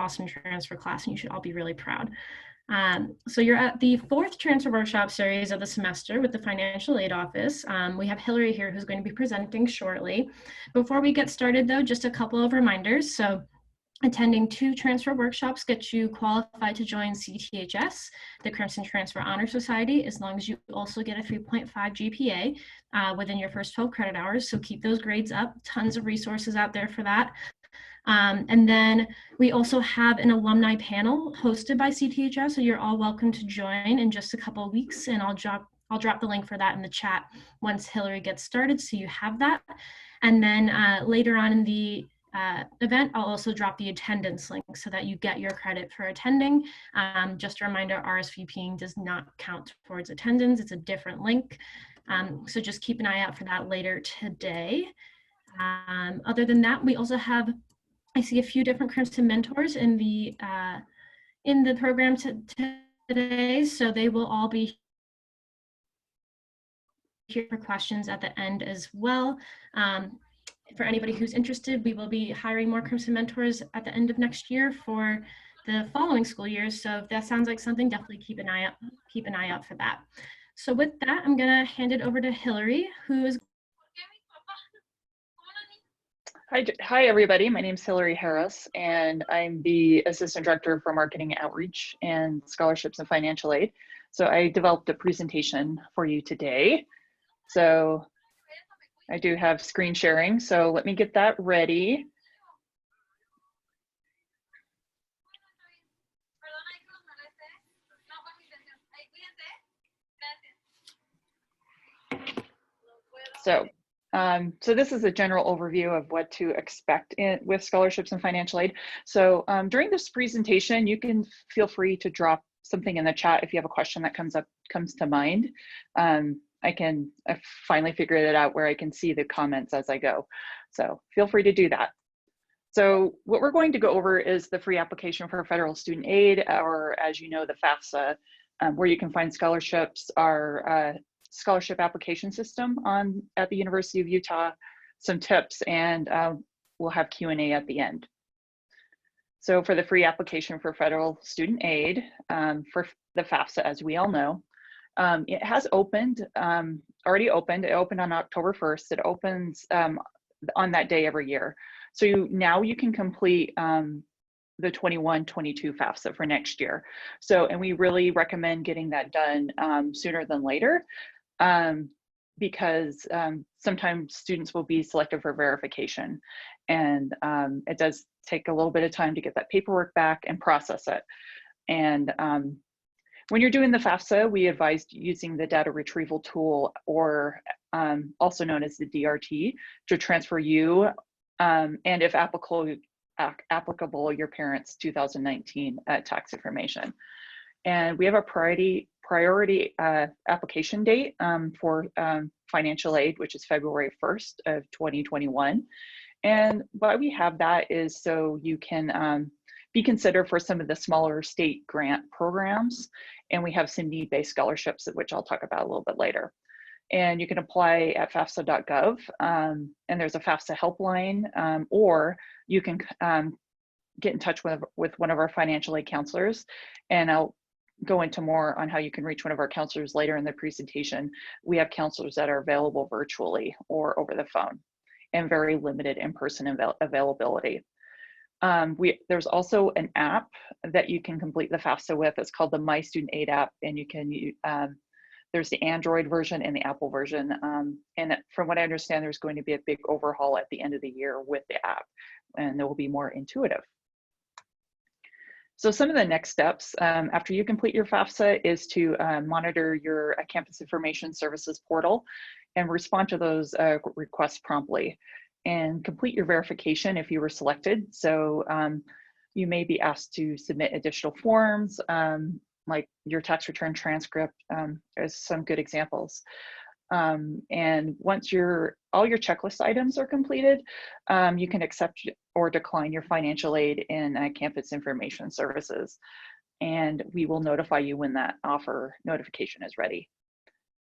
awesome transfer class, and you should all be really proud. So you're at the 4th transfer workshop series of the semester with the Financial Aid Office. We have Hillary here who's going to be presenting shortly. Before we get started though, just a couple of reminders. So attending 2 transfer workshops gets you qualified to join CTHS, the Crimson Transfer Honor Society, as long as you also get a 3.5 GPA within your first 12 credit hours. So keep those grades up. Tons of resources out there for that. And then we also have an alumni panel hosted by CTHS, so you're all welcome to join in just a couple of weeks, and I'll drop the link for that in the chat once Hillary gets started, so you have that. And then later on in the event, I'll also drop the attendance link so that you get your credit for attending. Just a reminder, RSVPing does not count towards attendance. It's a different link. So just keep an eye out for that later today. Other than that, we also have, I see a few different Crimson mentors in the program today, so they will all be here for questions at the end as well. For anybody who's interested, we will be hiring more Crimson mentors at the end of next year for the following school years. So if that sounds like something, definitely keep an eye out for that. So with that, I'm gonna hand it over to Hillary, who is. Hi, everybody. My name is Hillary Harris, and I'm the Assistant Director for Marketing Outreach and Scholarships and Financial Aid. So I developed a presentation for you today. So I do have screen sharing, so let me get that ready. So this is a general overview of what to expect with scholarships and financial aid. So during this presentation, you can feel free to drop something in the chat if you have a question that comes to mind. I finally figured it out where I can see the comments as I go. So feel free to do that. So what we're going to go over is the free application for federal student aid, or as you know, the FAFSA, where you can find scholarships, our scholarship application system at the University of Utah, some tips, and we'll have Q&A at the end. So for the free application for federal student aid for the FAFSA, as we all know, it has opened, already opened. It opened on October 1st. It opens on that day every year. So now you can complete the 21-22 FAFSA for next year. So, and we really recommend getting that done sooner than later. Because sometimes students will be selected for verification, and it does take a little bit of time to get that paperwork back and process it. And when you're doing the FAFSA, we advised using the data retrieval tool, or also known as the DRT, to transfer you and if applicable, your parents' 2019 tax information. And we have a priority application date for financial aid, which is February 1st of 2021. And why we have that is so you can be considered for some of the smaller state grant programs. And we have some need-based scholarships, which I'll talk about a little bit later. And you can apply at FAFSA.gov, and there's a FAFSA helpline, or you can get in touch with one of our financial aid counselors, and I'll go into more on how you can reach one of our counselors later in the presentation. We have counselors that are available virtually or over the phone, and very limited in-person availability. There's also an app that you can complete the FAFSA with. It's called the My Student Aid app, and you can there's the Android version and the Apple version. And from what I understand, there's going to be a big overhaul at the end of the year with the app, and it will be more intuitive. So some of the next steps after you complete your FAFSA is to monitor your Campus Information Services portal and respond to those requests promptly, and complete your verification if you were selected. So you may be asked to submit additional forms, like your tax return transcript as some good examples. And once all your checklist items are completed, you can accept or decline your financial aid in Campus Information Services. And we will notify you when that offer notification is ready.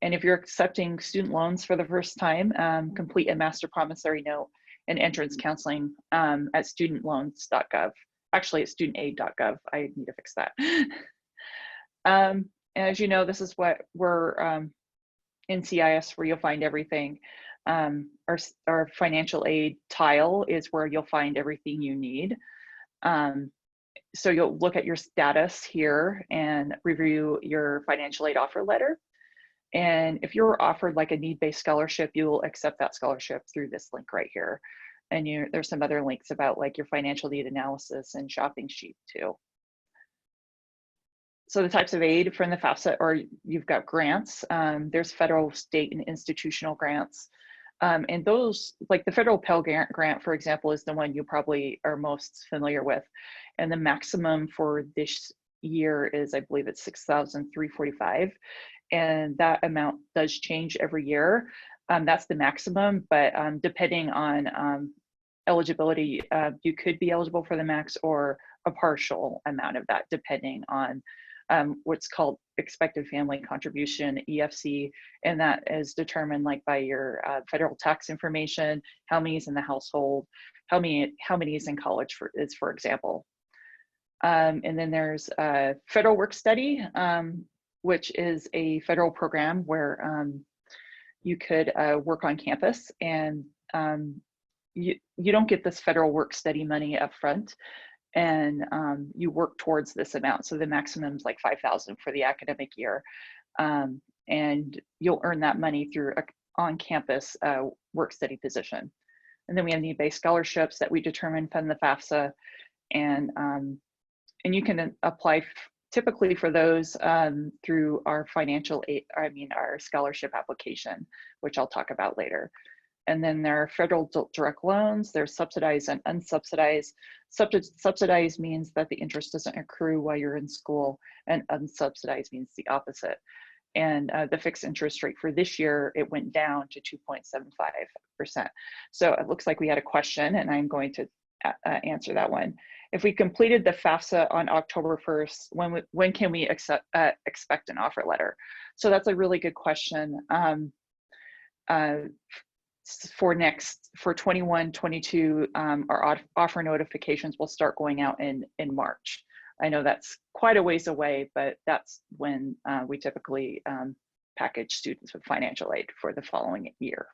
And if you're accepting student loans for the first time, complete a master promissory note and entrance counseling at studentloans.gov. actually it's studentaid.gov. I need to fix that. And as you know, this is what we're in CIS, where you'll find everything. Our financial aid tile is where you'll find everything you need. So you'll look at your status here and review your financial aid offer letter. And if you're offered like a need-based scholarship, you will accept that scholarship through this link right here. And there's some other links about like your financial need analysis and shopping sheet too. So the types of aid from the FAFSA, or you've got grants. There's federal, state, and institutional grants. And those, like the federal Pell Grant, for example, is the one you probably are most familiar with. And the maximum for this year is, I believe it's $6,345. And that amount does change every year. That's the maximum, but depending on eligibility, you could be eligible for the max or a partial amount of that, depending on what's called expected family contribution, EFC, and that is determined like by your federal tax information, how many is in the household, how many is in college, for example. And then there's Federal Work Study, which is a federal program where you could work on campus, and you don't get this federal work study money up front, and you work towards this amount. So the maximum is like $5,000 for the academic year, and you'll earn that money through a on-campus work study position. And then we have need-based scholarships that we determine from the FAFSA, and you can apply typically for those through our financial aid, our scholarship application, which I'll talk about later. And then there are federal direct loans. There's subsidized and unsubsidized. Subsidized means that the interest doesn't accrue while you're in school, and unsubsidized means the opposite. And the fixed interest rate for this year, it went down to 2.75%. So it looks like we had a question, and I'm going to answer that one. If we completed the FAFSA on October 1st, when can we expect an offer letter? So that's a really good question. For 21, 22, our offer notifications will start going out in March. I know that's quite a ways away, but that's when we typically package students with financial aid for the following year.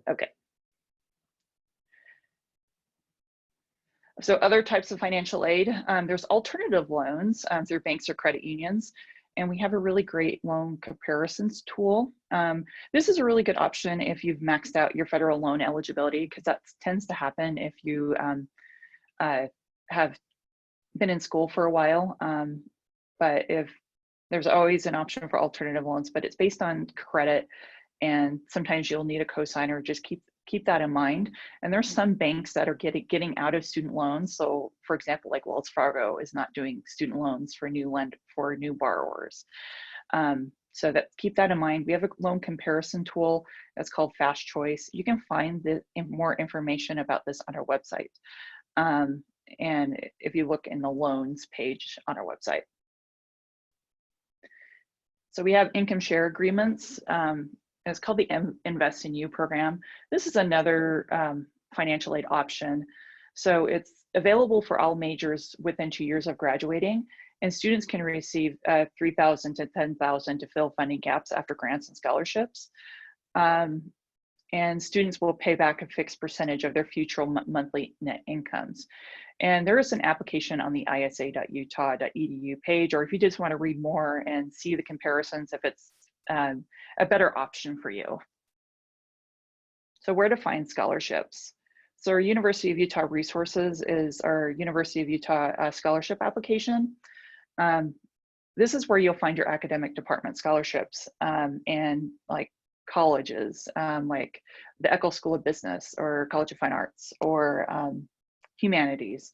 Okay. So other types of financial aid, there's alternative loans through banks or credit unions. And we have a really great loan comparisons tool. This is a really good option if you've maxed out your federal loan eligibility, because that tends to happen if you have been in school for a while. But if there's always an option for alternative loans, but it's based on credit, and sometimes you'll need a cosigner. Just keep that in mind. And there's some banks that are getting out of student loans. So for example, like Wells Fargo is not doing student loans for new borrowers. So keep that in mind. We have a loan comparison tool that's called Fast Choice. You can find more information about this on our website. And if you look in the loans page on our website. So we have income share agreements. It's called the Invest in You program. This is another financial aid option. So it's available for all majors within 2 years of graduating, and students can receive $3,000 to $10,000 to fill funding gaps after grants and scholarships. And students will pay back a fixed percentage of their future monthly net incomes. And there is an application on the isa.utah.edu page, or if you just want to read more and see the comparisons, if it's a better option for you. So where to find scholarships? So our University of Utah resources is our University of Utah scholarship application. This is where you'll find your academic department scholarships and like colleges, like the Eccles School of Business or College of Fine Arts or humanities.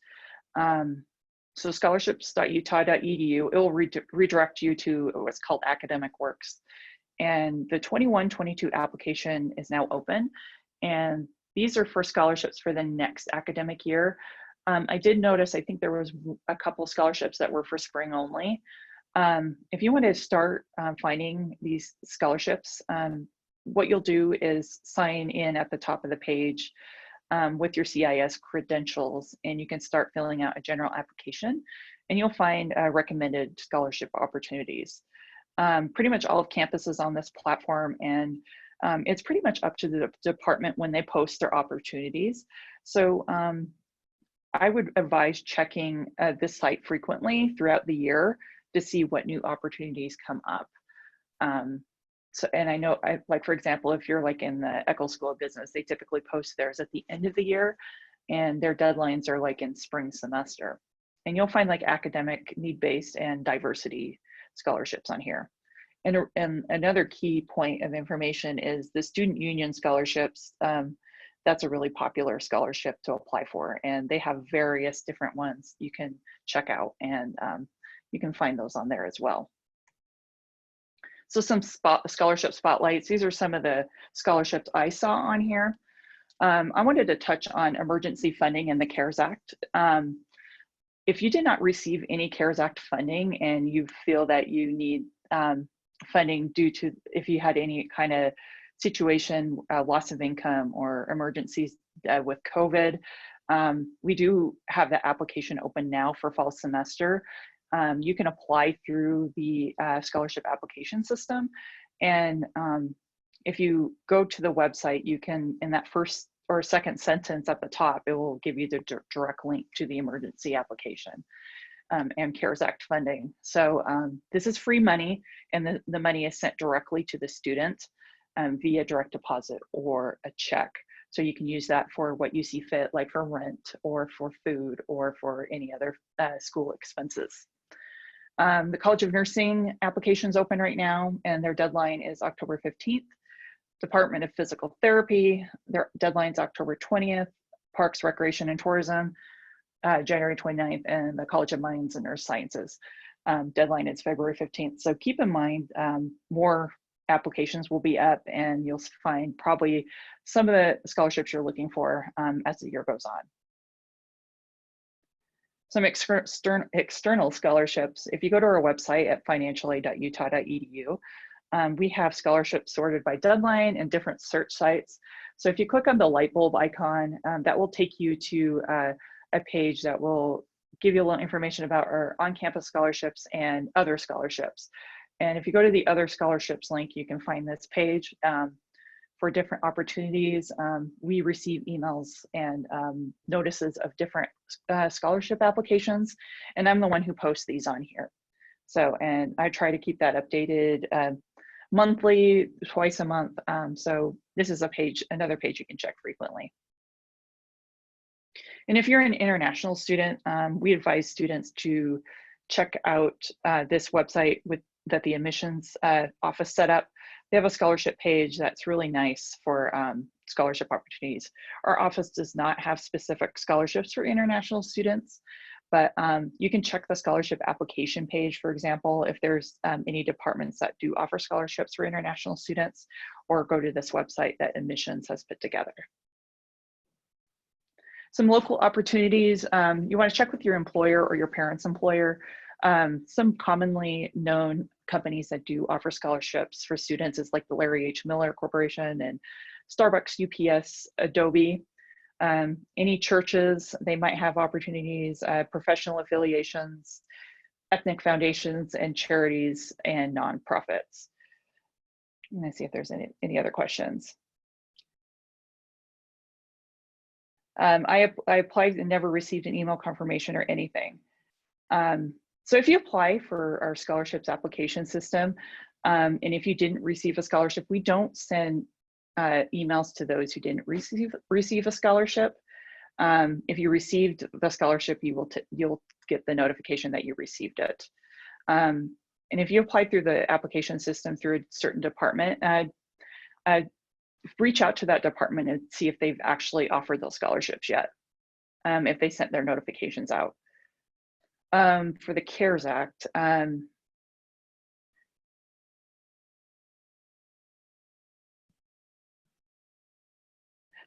So scholarships.utah.edu, it will redirect you to what's called Academic Works. And the 21-22 application is now open. And these are for scholarships for the next academic year. I did notice, I think there was a couple scholarships that were for spring only. If you want to start finding these scholarships, what you'll do is sign in at the top of the page. with your CIS credentials, and you can start filling out a general application, and you'll find recommended scholarship opportunities. Pretty much all of campus is on this platform, and it's pretty much up to the department when they post their opportunities. So I would advise checking this site frequently throughout the year to see what new opportunities come up. So, and I know, like, for example, if you're like in the Eccles School of Business, they typically post theirs at the end of the year, and their deadlines are like in spring semester. And you'll find like academic, need-based, and diversity scholarships on here. And another key point of information is the Student Union scholarships. That's a really popular scholarship to apply for, and they have various different ones you can check out, and you can find those on there as well. So some scholarship spotlights. These are some of the scholarships I saw on here. I wanted to touch on emergency funding and the CARES Act. If you did not receive any CARES Act funding and you feel that you need funding due to, if you had any kind of situation, loss of income or emergencies with COVID, we do have the application open now for fall semester. You can apply through the scholarship application system. And if you go to the website, you can, in that first or second sentence at the top, it will give you the direct link to the emergency application and CARES Act funding. So this is free money, and the money is sent directly to the student via direct deposit or a check. So you can use that for what you see fit, like for rent or for food or for any other school expenses. The College of Nursing application's open right now, and their deadline is October 15th. Department of Physical Therapy, their deadline's October 20th. Parks, Recreation, and Tourism, January 29th, and the College of Mines and Earth Sciences, deadline is February 15th. So keep in mind, more applications will be up, and you'll find probably some of the scholarships you're looking for as the year goes on. Some external scholarships. If you go to our website at financialaid.utah.edu, we have scholarships sorted by deadline and different search sites. So if you click on the light bulb icon, that will take you to a page that will give you a little information about our on-campus scholarships and other scholarships. And if you go to the other scholarships link, you can find this page for different opportunities. We receive emails and notices of different scholarship applications, and I'm the one who posts these on here. So, and I try to keep that updated monthly, twice a month. So this is a page, another page you can check frequently. And if you're an international student, we advise students to check out this website that the admissions office set up. They have a scholarship page that's really nice for scholarship opportunities. Our office does not have specific scholarships for international students, but you can check the scholarship application page, for example, if there's any departments that do offer scholarships for international students, or go to this website that admissions has put together. Some local opportunities, you want to check with your employer or your parents' employer. Some commonly known companies that do offer scholarships for students is like the Larry H. Miller Corporation and Starbucks, UPS, Adobe. Any churches, they might have opportunities, professional affiliations, ethnic foundations, and charities and nonprofits. I'm gonna see if there's any other questions. I applied and never received an email confirmation or anything. So if you apply for our scholarships application system, and if you didn't receive a scholarship, we don't send emails to those who didn't receive a scholarship. If you received the scholarship, you'll get the notification that you received it. And if you applied through the application system through a certain department, reach out to that department and see if they've actually offered those scholarships yet, if they sent their notifications out. For the CARES Act,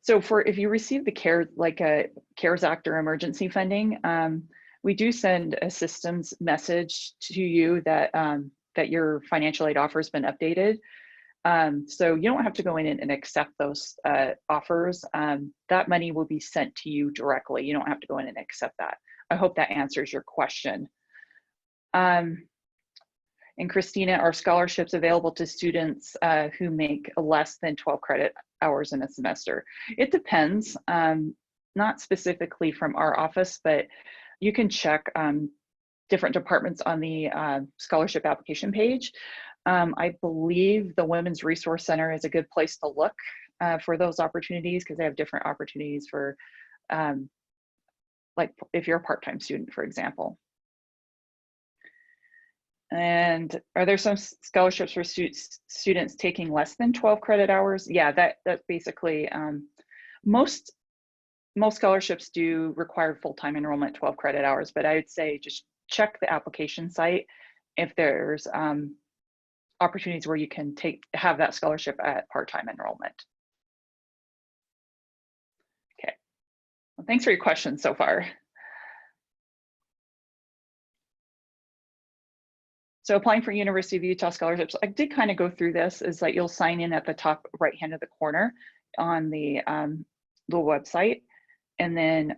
so if you receive the CARES Act or emergency funding, we do send a systems message to you that that your financial aid offer has been updated. So you don't have to go in and accept those offers. That money will be sent to you directly. You don't have to go in and accept that. I hope that answers your question. And Christina, are scholarships available to students who make less than 12 credit hours in a semester? It depends, not specifically from our office, but you can check different departments on the scholarship application page. I believe the Women's Resource Center is a good place to look for those opportunities, because they have different opportunities for, like if you're a part-time student, for example. And are there some scholarships for students taking less than 12 credit hours? Yeah, that's basically, most scholarships do require full-time enrollment, 12 credit hours, but I would say just check the application site if there's opportunities where you can have that scholarship at part-time enrollment. Okay, well, thanks for your questions so far. So applying for University of Utah scholarships, I did kind of go through this, is that you'll sign in at the top right hand of the corner on the website, and then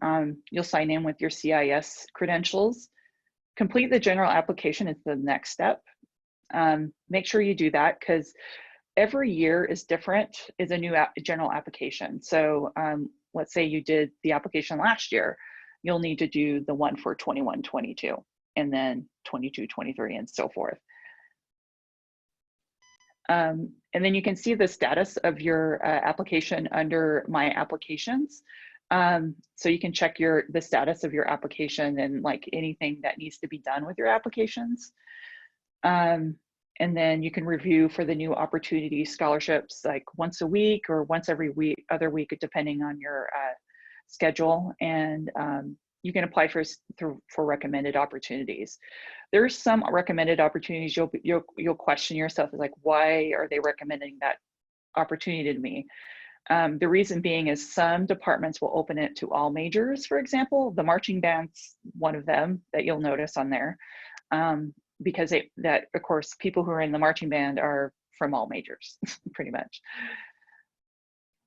you'll sign in with your CIS credentials. Complete the general application is the next step. Make sure you do that, because every year is different, is a new general application. So let's say you did the application last year, you'll need to do the one for 21-22, and then 22-23, and so forth. And then you can see the status of your application under My Applications. So you can check the status of your application and like anything that needs to be done with your applications. And then you can review for the new opportunity scholarships like once a week or once every other week, depending on your schedule. And you can apply for recommended opportunities. There's some recommended opportunities you'll question yourself, like, why are they recommending that opportunity to me? The reason being is some departments will open it to all majors. For example, the marching band's one of them that you'll notice on there, because of course, people who are in the marching band are from all majors, pretty much.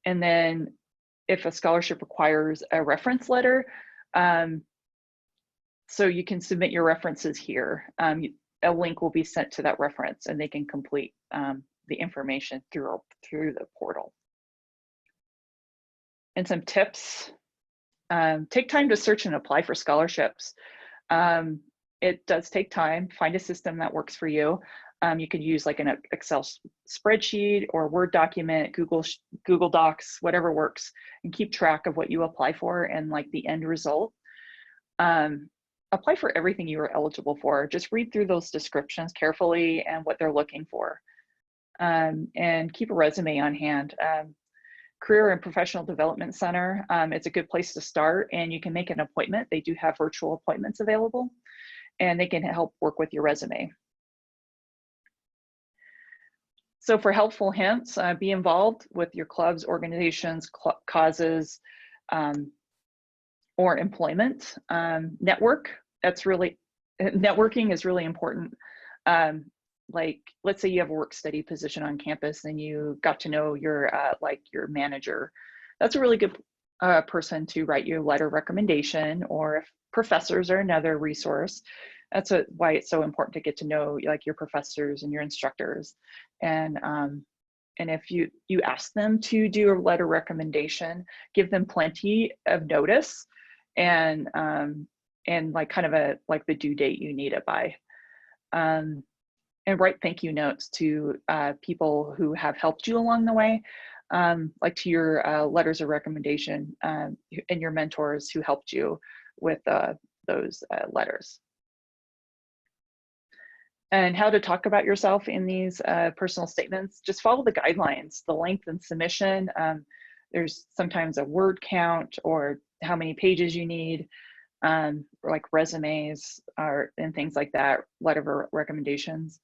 And then if a scholarship requires a reference letter, so you can submit your references here. A link will be sent to that reference, and they can complete the information through the portal. And some tips: take time to search and apply for scholarships. It does take time. Find a system that works for you. You could use like an Excel spreadsheet or Word document, Google Docs, whatever works, and keep track of what you apply for and like the end result. Apply for everything you are eligible for. Just read through those descriptions carefully and what they're looking for. And keep a resume on hand. Career and Professional Development Center, it's a good place to start, and you can make an appointment. They do have virtual appointments available, and they can help work with your resume. So for helpful hints, be involved with your clubs, organizations, causes, or employment. Networking is really important. Like, let's say you have a work study position on campus and you got to know your manager. That's a really good person to write your letter recommendation, or if professors are another resource. That's why it's so important to get to know like your professors and your instructors. And if you ask them to do a letter recommendation, give them plenty of notice, and like kind of the due date you need it by. And write thank you notes to people who have helped you along the way, like to your letters of recommendation and your mentors who helped you with those letters. And how to talk about yourself in these personal statements: just follow the guidelines, the length and submission. There's sometimes a word count or how many pages you need, like resumes and things like that, letter of recommendations.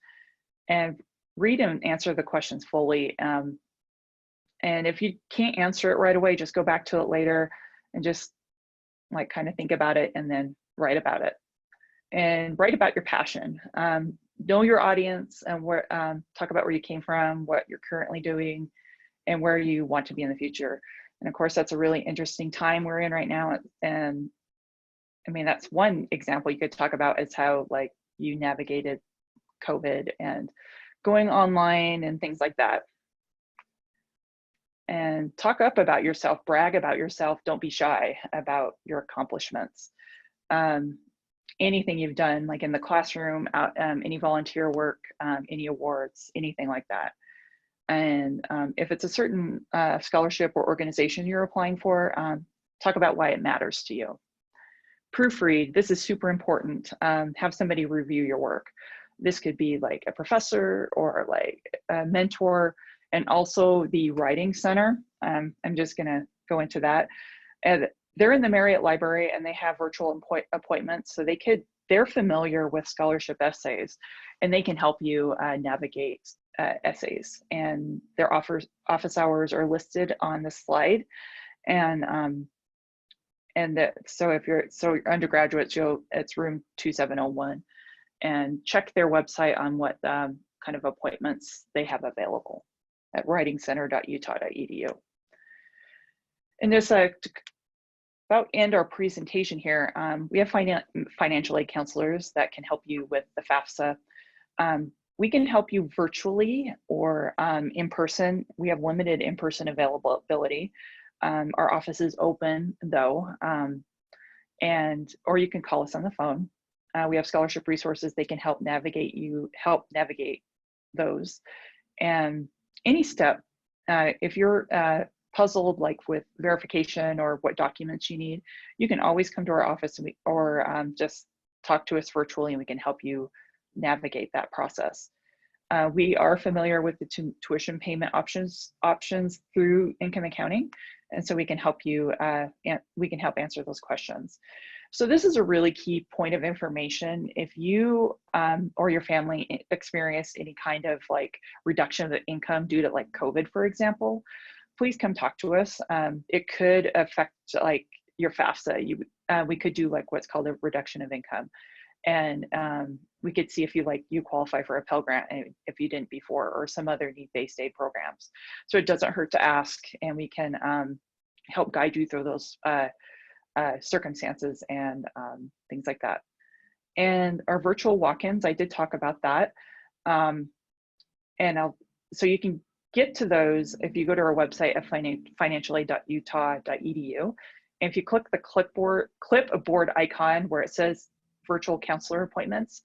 And read and answer the questions fully. And if you can't answer it right away, just go back to it later and just like kind of think about it and then write about it. And write about your passion. know your audience and where, talk about where you came from, what you're currently doing, and where you want to be in the future. And of course, that's a really interesting time we're in right now. And I mean, that's one example you could talk about, is how like you navigated COVID and going online and things like that. And talk up about yourself, brag about yourself. Don't be shy about your accomplishments. Anything you've done, like in the classroom, any volunteer work, any awards, anything like that. And if it's a certain scholarship or organization you're applying for, talk about why it matters to you. Proofread, this is super important. Have somebody review your work. This could be like a professor or like a mentor, and also the Writing Center. I'm just gonna go into that. And they're in the Marriott Library and they have virtual appointments. So they're familiar with scholarship essays, and they can help you navigate essays. And their office hours are listed on the slide. So if you're undergraduates, it's room 2701, and check their website on what kind of appointments they have available at writingcenter.utah.edu. And just about end our presentation here, we have financial aid counselors that can help you with the FAFSA. We can help you virtually or in person. We have limited in-person availability. Our office is open though, or you can call us on the phone. We have scholarship resources. They can help navigate those. And any step, if you're puzzled like with verification or what documents you need, you can always come to our office or just talk to us virtually, and we can help you navigate that process. We are familiar with the tuition payment options through income accounting, and so we can help you. We can help answer those questions. So this is a really key point of information. If you or your family experienced any kind of like reduction of the income due to like COVID, for example, please come talk to us. It could affect like your FAFSA. We could do like what's called a reduction of income. And we could see if you qualify for a Pell Grant if you didn't before, or some other need-based aid programs. So it doesn't hurt to ask, and we can help guide you through those circumstances and things like that. And our virtual walk-ins, I did talk about that. So you can get to those if you go to our website at financialaid.utah.edu. And if you click the clipboard icon where it says virtual counselor appointments,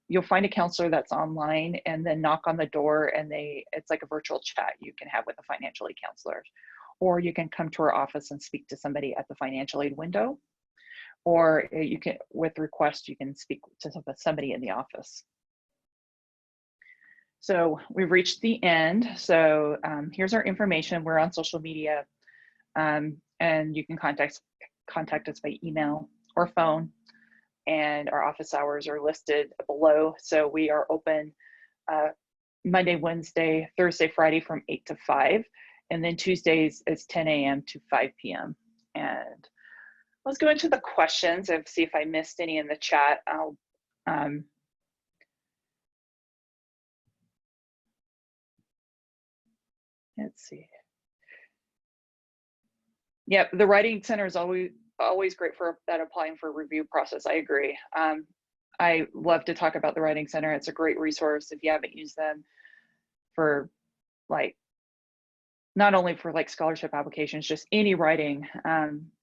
you'll find a counselor that's online, and then knock on the door, and it's like a virtual chat you can have with a financial aid counselor. Or you can come to our office and speak to somebody at the financial aid window, or you can, with request, you can speak to somebody in the office. So we've reached the end. So here's our information. We're on social media, and you can contact us by email or phone. And our office hours are listed below. So we are open Monday, Wednesday, Thursday, Friday from 8 to 5. And then Tuesdays is 10 a.m. to 5 p.m. And let's go into the questions and see if I missed any in the chat. Let's see. Yep, the Writing Center is always great for that applying for review process. I agree. I love to talk about the Writing Center. It's a great resource if you haven't used them for like, not only for like scholarship applications, just any writing,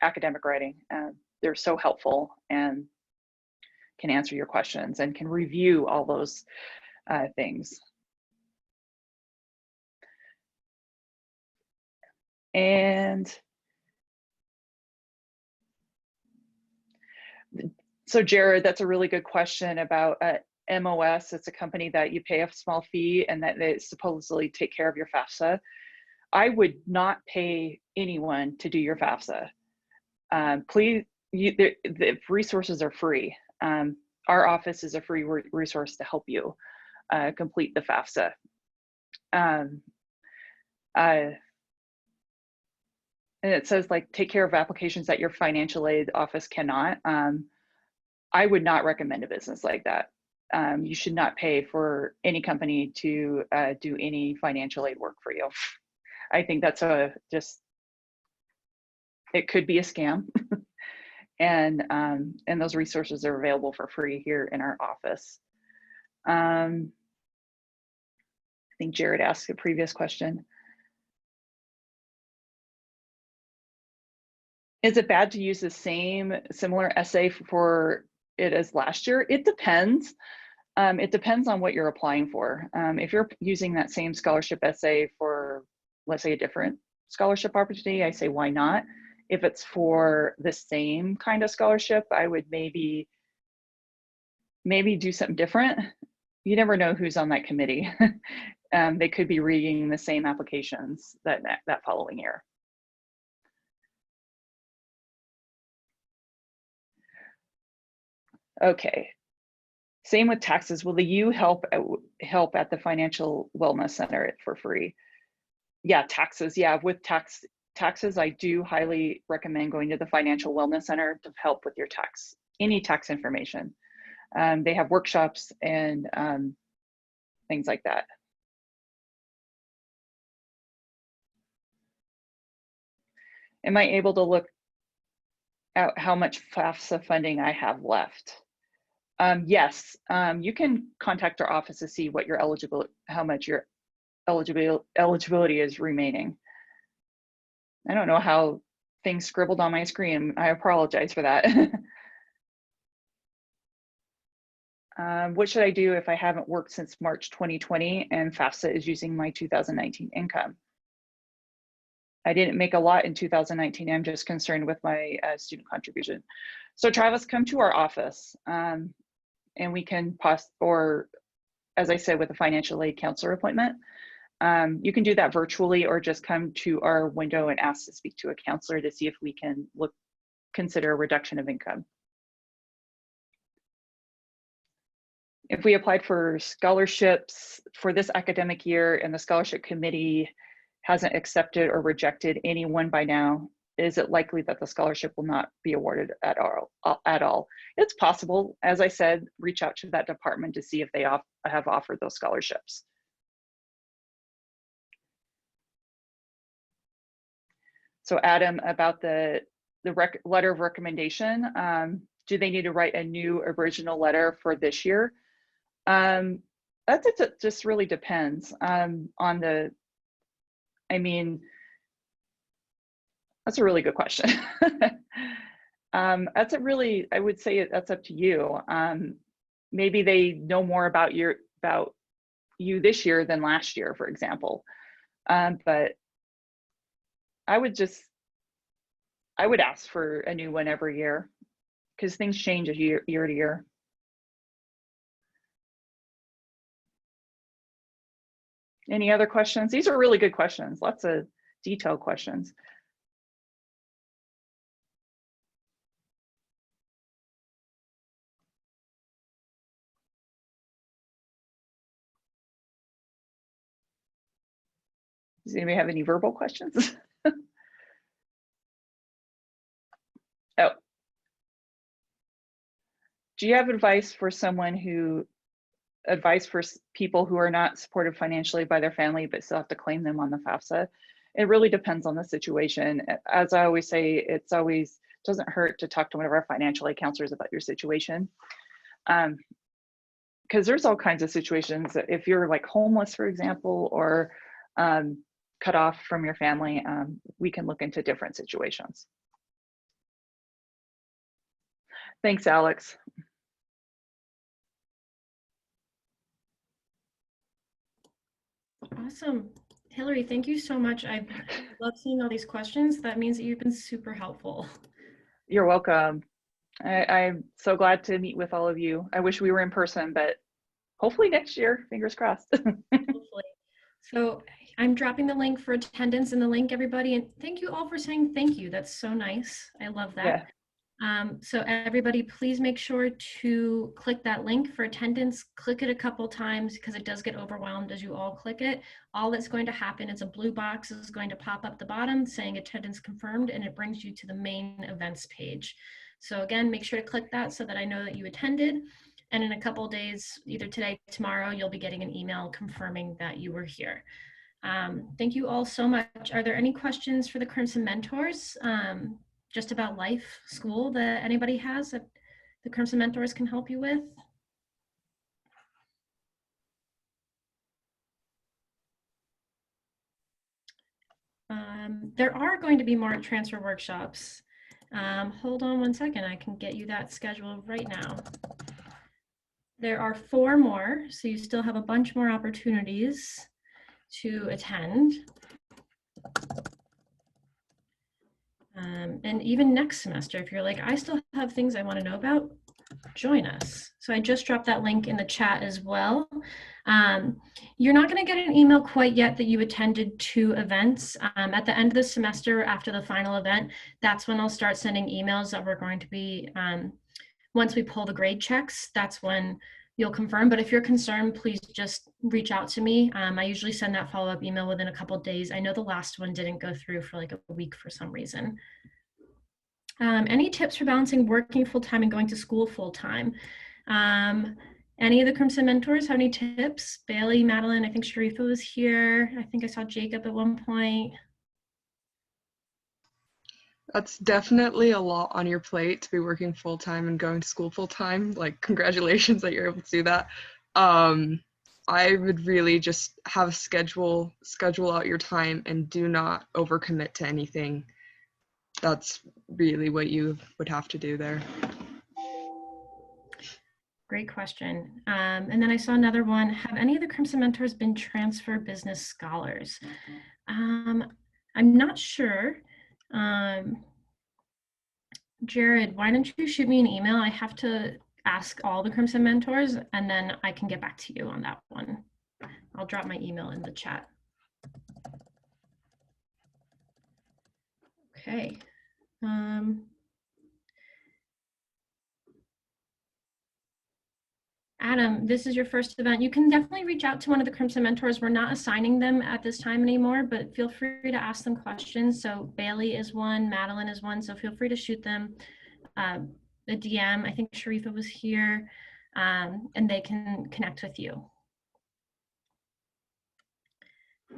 academic writing. They're so helpful and can answer your questions and can review all those things. And so Jared, that's a really good question about MOS. It's a company that you pay a small fee and that they supposedly take care of your FAFSA. I would not pay anyone to do your FAFSA. Please, the resources are free. Our office is a free resource to help you complete the FAFSA. And it says like take care of applications that your financial aid office cannot. I would not recommend a business like that. you should not pay for any company to do any financial aid work for you. I think that's it could be a scam. And those resources are available for free here in our office. I think Jared asked a previous question. Is it bad to use the similar essay for it as last year? It depends. It depends on what you're applying for. If you're using that same scholarship essay for, let's say, a different scholarship opportunity, I say, why not? If it's for the same kind of scholarship, I would maybe do something different. You never know who's on that committee. They could be reading the same applications that following year. Okay. Same with taxes. Will the U help at the Financial Wellness Center for free? Yeah, taxes. Yeah, with taxes, I do highly recommend going to the Financial Wellness Center to help with your any tax information. They have workshops and things like that. Am I able to look at how much FAFSA funding I have left? Yes, you can contact our office to see what your how much your eligibility is remaining. I don't know how things scribbled on my screen. I apologize for that. What should I do if I haven't worked since March 2020 and FAFSA is using my 2019 income? I didn't make a lot in 2019. I'm just concerned with my student contribution. So Travis, come to our office and we can or as I said, with a financial aid counselor appointment. You can do that virtually or just come to our window and ask to speak to a counselor to see if we can consider a reduction of income. If we applied for scholarships for this academic year and the scholarship committee hasn't accepted or rejected anyone by now, is it likely that the scholarship will not be awarded at all? It's possible. As I said, reach out to that department to see if they have offered those scholarships. So Adam, about the letter of recommendation, do they need to write a new original letter for this year? That just really depends on that's a really good question. I would say that's up to you. Maybe they know more about you this year than last year, for example. But I would ask for a new one every year because things change year to year. Any other questions? These are really good questions, lots of detailed questions. Does anybody have any verbal questions? Oh. Do you have advice for people who are not supported financially by their family but still have to claim them on the FAFSA? It really depends on the situation. As I always say, it doesn't hurt to talk to one of our financial aid counselors about your situation. Because there's all kinds of situations. If you're like homeless, for example, or cut off from your family, we can look into different situations. Thanks, Alex. Awesome. Hillary, thank you so much. I love seeing all these questions. That means that you've been super helpful. You're welcome. I'm so glad to meet with all of you. I wish we were in person, but hopefully next year, fingers crossed. Hopefully. So I'm dropping the link for attendance in the link, everybody. And thank you all for saying thank you. That's so nice. I love that. Yeah. So everybody, please make sure to click that link for attendance. Click it a couple times because it does get overwhelmed as you all click it. All that's going to happen is a blue box is going to pop up the bottom saying attendance confirmed, and it brings you to the main events page. So again, make sure to click that so that I know that you attended. And in a couple of days, either today, tomorrow, you'll be getting an email confirming that you were here. Thank you all so much. Are there any questions for the Crimson Mentors, just about life, school, that anybody has that the Crimson Mentors can help you with? There are going to be more transfer workshops. Hold on one second, I can get you that schedule right now. There are 4 more, so you still have a bunch more opportunities to attend. And even next semester, if you're like, I still have things I want to know about, join us. So I just dropped that link in the chat as well. You're not going to get an email quite yet that you attended 2 events. At the end of the semester, after the final event, that's when I'll start sending emails that we're going to be, once we pull the grade checks, that's when you'll confirm. But if you're concerned, please just reach out to me. I usually send that follow-up email within a couple of days. I know the last one didn't go through for like a week for some reason. Any tips for balancing working full-time and going to school full-time? Any of the Crimson Mentors have any tips? Bailey, Madeline, I think Sharifa was here. I think I saw Jacob at one point. That's definitely a lot on your plate to be working full-time and going to school full-time. Like, congratulations that you're able to do that. I would really just have a schedule out your time and do not overcommit to anything. That's really what you would have to do there. Great question. And then I saw another one. Have any of the Crimson Mentors been transfer business scholars? I'm not sure. Jared, why don't you shoot me an email? I have to ask all the Crimson Mentors, and then I can get back to you on that one. I'll drop my email in the chat. Okay. Adam, this is your first event. You can definitely reach out to one of the Crimson Mentors. We're not assigning them at this time anymore, but feel free to ask them questions. So Bailey is one, Madeline is one, so feel free to shoot them a DM. I think Sharifa was here, and they can connect with you.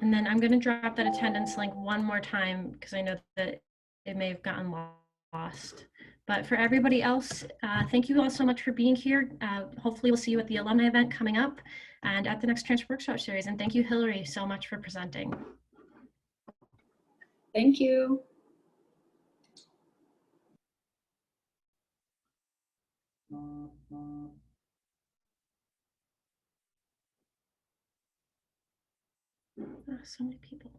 And then I'm going to drop that attendance link one more time because I know that it may have gotten lost. But for everybody else, thank you all so much for being here. Hopefully we'll see you at the alumni event coming up and at the next Transfer Workshop series. And thank you, Hillary, so much for presenting. Thank you. Oh, so many people.